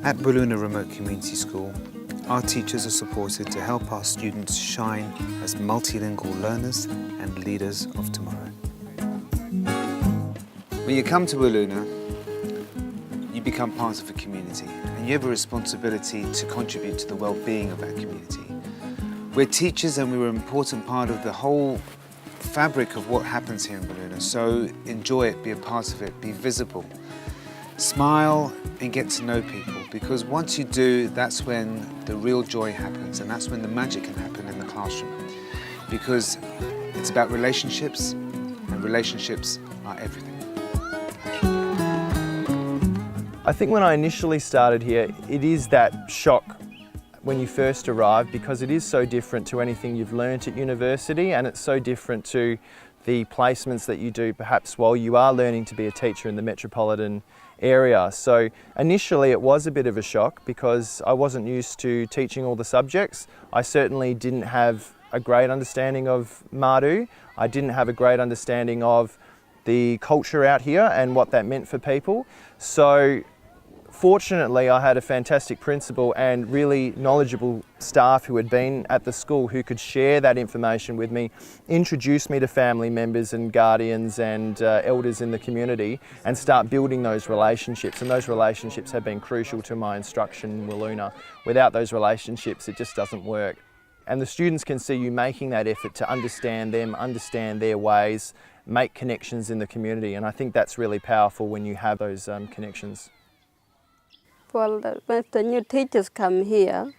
At Wiluna Remote Community School, our teachers are supported to help our students shine as multilingual learners and leaders of tomorrow. When you come to Wiluna, you become part of a community and you have a responsibility to contribute to the well-being of that community. We're teachers and we're an important part of the whole fabric of what happens here in Wiluna, so enjoy it, be a part of it, be visible. Smile and get to know people, because once you do, that's when the real joy happens and that's when the magic can happen in the classroom. Because it's about relationships, and relationships are everything. I think when I initially started here, it is that shock when you first arrive, because it is so different to anything you've learnt at university, and it's so different to the placements that you do perhaps while you are learning to be a teacher in the metropolitan area. So initially it was a bit of a shock because I wasn't used to teaching all the subjects. I certainly didn't have a great understanding of Māori. I didn't have a great understanding of the culture out here and what that meant for people. So fortunately, I had a fantastic principal and really knowledgeable staff who had been at the school who could share that information with me, introduce me to family members and guardians and elders in the community, and start building those relationships. And those relationships have been crucial to my instruction in Wiluna. Without those relationships, it just doesn't work. And the students can see you making that effort to understand them, understand their ways, make connections in the community. And I think that's really powerful when you have those connections. Well, when the new teachers come here,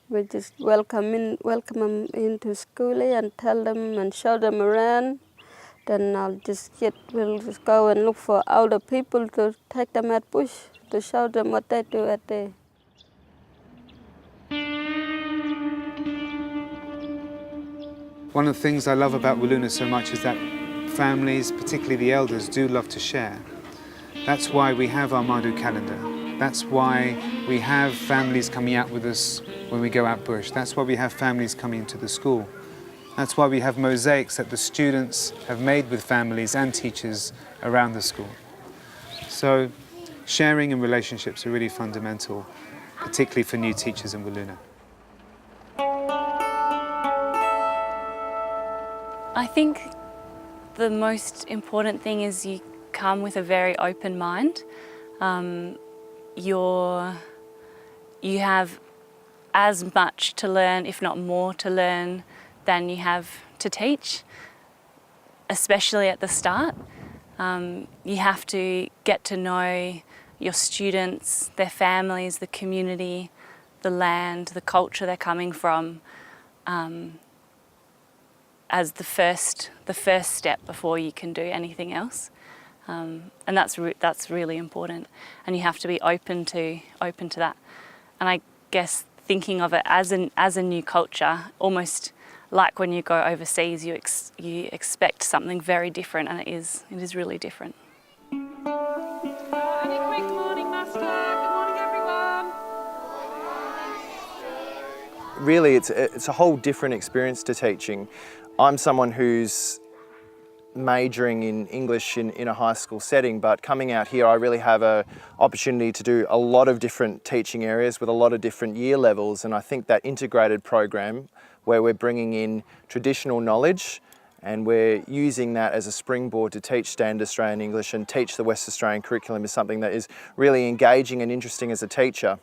we just welcome them into school and tell them and show them around. Then we'll just go and look for older people to take them at bush to show them what they do at there. One of the things I love about Wiluna so much is that families, particularly the elders, do love to share. That's why we have our Māori calendar. That's why we have families coming out with us when we go out bush. That's why we have families coming to the school. That's why we have mosaics that the students have made with families and teachers around the school. So sharing and relationships are really fundamental, particularly for new teachers in Wiluna. I think the most important thing is you come with a very open mind. You have as much to learn, if not more to learn, than you have to teach, especially at the start. You have to get to know your students, their families, the community, the land, the culture they're coming from, as the first step before you can do anything else. And that's really important, and you have to be open to that. And I guess thinking of it as a new culture, almost like when you go overseas, you expect something very different, and it is really different. Good morning, Master. Good morning, everyone. Really, it's a whole different experience to teaching. I'm someone who's majoring in English in a high school setting, but coming out here I really have an opportunity to do a lot of different teaching areas with a lot of different year levels, and I think that integrated program where we're bringing in traditional knowledge and we're using that as a springboard to teach Standard Australian English and teach the West Australian curriculum is something that is really engaging and interesting as a teacher.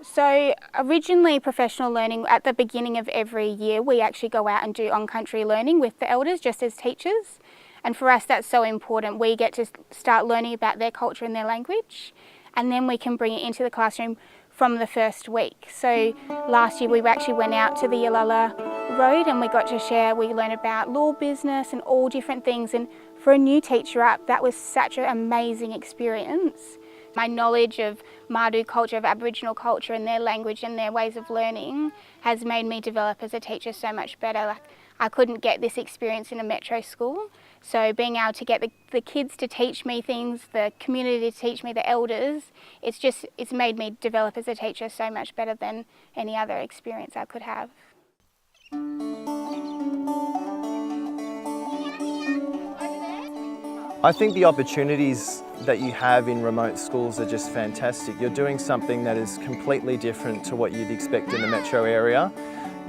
So originally professional learning, at the beginning of every year we actually go out and do on-country learning with the elders just as teachers, and for us that's so important. We get to start learning about their culture and their language, and then we can bring it into the classroom from the first week. So last year we actually went out to the Yalala Road and we got to share, we learned about law business and all different things, and for a new teacher up, that was such an amazing experience. My knowledge of Māori culture, of Aboriginal culture and their language and their ways of learning has made me develop as a teacher so much better. Like, I couldn't get this experience in a metro school, so being able to get the kids to teach me things, the community to teach me, the elders, it's made me develop as a teacher so much better than any other experience I could have. I think the opportunities that you have in remote schools are just fantastic. You're doing something that is completely different to what you'd expect in the metro area.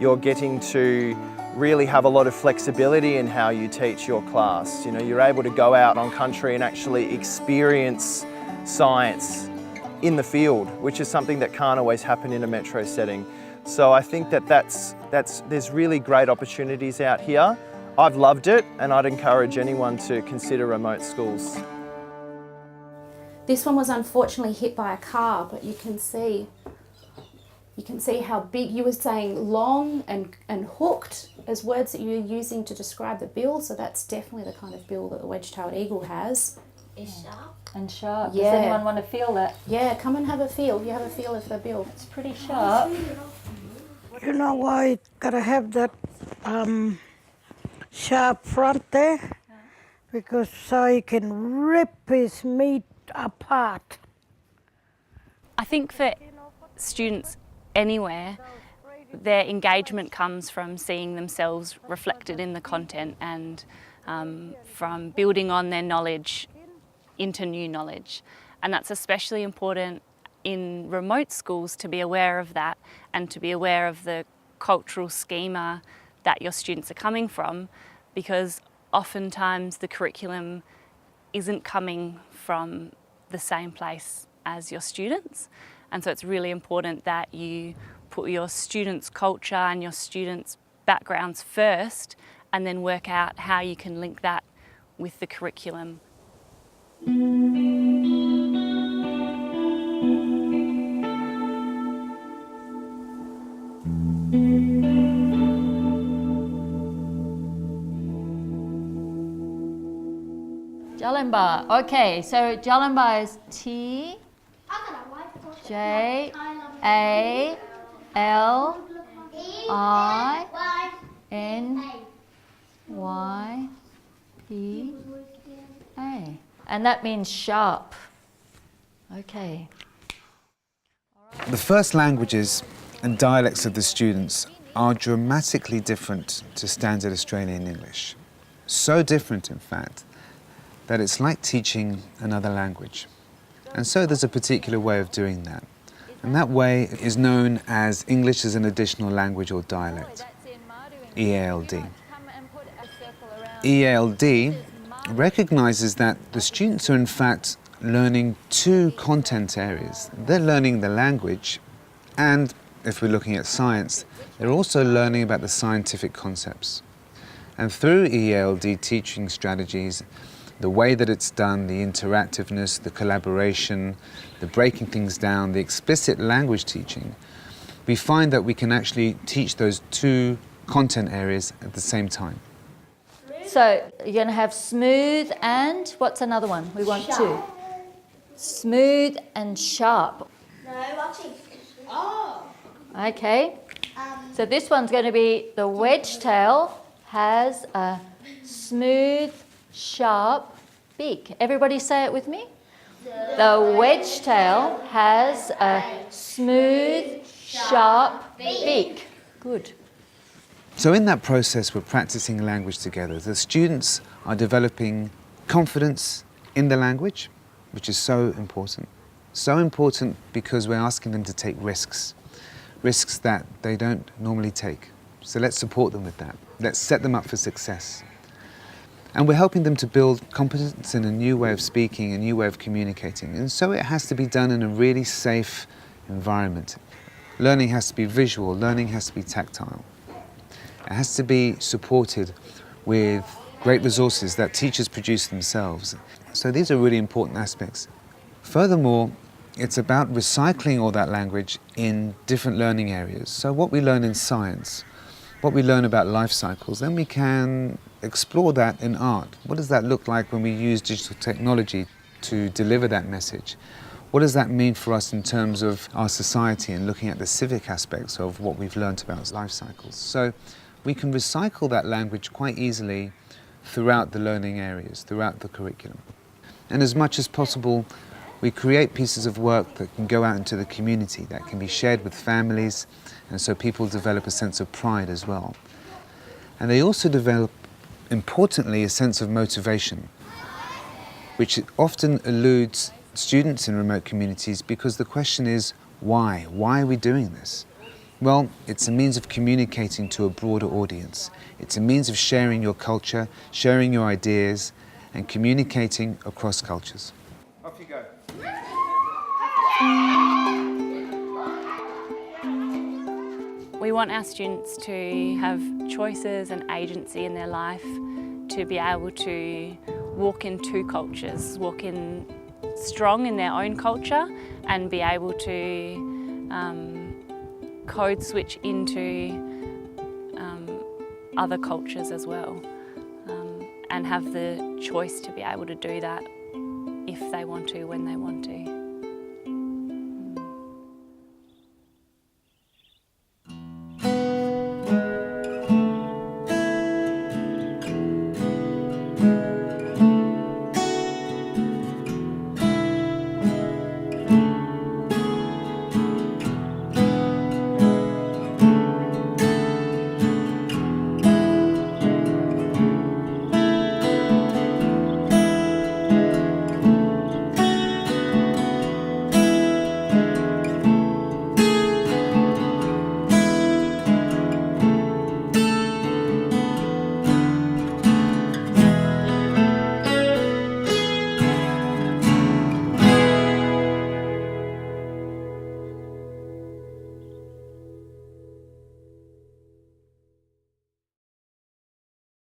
You're getting to really have a lot of flexibility in how you teach your class. You know, you're able to go out on country and actually experience science in the field, which is something that can't always happen in a metro setting. So I think there's really great opportunities out here. I've loved it, and I'd encourage anyone to consider remote schools. This one was unfortunately hit by a car, but you can see how big. You were saying long and hooked as words that you're using to describe the bill, so that's definitely the kind of bill that the wedge-tailed eagle has. It's sharp. And sharp. Yeah. Does anyone want to feel that? Yeah, come and have a feel. You have a feel of the bill. It's pretty sharp. You know why it's gotta have that sharp front there? Because so you can rip his meat apart. I think for students anywhere, their engagement comes from seeing themselves reflected in the content and from building on their knowledge into new knowledge. And that's especially important in remote schools, to be aware of that and to be aware of the cultural schema that your students are coming from, because oftentimes the curriculum isn't coming from the same place as your students. And so it's really important that you put your students' culture and your students' backgrounds first, and then work out how you can link that with the curriculum. Jalimba. Okay, so Jalimba is T J A L I N Y P A. And that means sharp. Okay. The first languages and dialects of the students are dramatically different to standard Australian English. So different, in fact, that it's like teaching another language. And so there's a particular way of doing that. And that way is known as English as an Additional Language or Dialect, EALD. EALD recognises that the students are in fact learning two content areas. They're learning the language, and if we're looking at science, they're also learning about the scientific concepts. And through EALD teaching strategies, the way that it's done, the interactiveness, the collaboration, the breaking things down, the explicit language teaching, we find that we can actually teach those two content areas at the same time. So you're going to have smooth and, what's another one? We want two. Smooth and sharp. No, watching. Oh. Okay. So this one's going to be the wedge tail has a smooth, sharp beak. Everybody say it with me. The wedge tail has a smooth, sharp beak. Good. So in that process, we're practicing language together. The students are developing confidence in the language, which is so important. So important because we're asking them to take risks that they don't normally take. So let's support them with that. Let's set them up for success. And we're helping them to build competence in a new way of speaking, a new way of communicating. And so it has to be done in a really safe environment. Learning has to be visual, learning has to be tactile. It has to be supported with great resources that teachers produce themselves. So these are really important aspects. Furthermore, it's about recycling all that language in different learning areas. So what we learn in science, what we learn about life cycles, then we can explore that in art. What does that look like when we use digital technology to deliver that message? What does that mean for us in terms of our society and looking at the civic aspects of what we've learned about life cycles? So we can recycle that language quite easily throughout the learning areas, throughout the curriculum. And as much as possible, we create pieces of work that can go out into the community, that can be shared with families, and so people develop a sense of pride as well. And they also develop, importantly, a sense of motivation, which often eludes students in remote communities because the question is, why? Why are we doing this? Well, it's a means of communicating to a broader audience. It's a means of sharing your culture, sharing your ideas, and communicating across cultures. Off you go. We want our students to have choices and agency in their life, to be able to walk in two cultures, walk in strong in their own culture and be able to code switch into other cultures as well, and have the choice to be able to do that if they want to, when they want to.